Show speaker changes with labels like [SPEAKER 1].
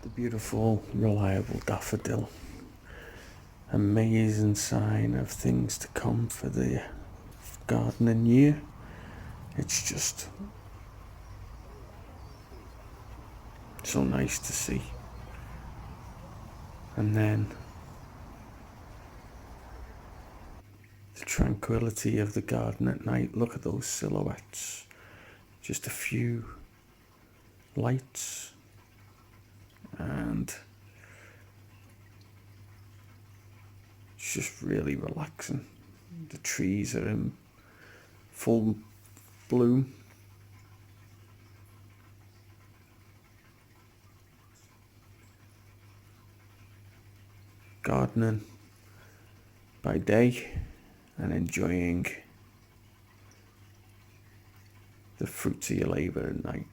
[SPEAKER 1] The beautiful, reliable daffodil. Amazing sign of things to come for the gardening year. It's just so nice to see. And then the tranquility of the garden at night. Look at those silhouettes. Just a few lights and it's just really relaxing. The trees are in full bloom. Gardening by day and enjoying the fruits of your labour at night.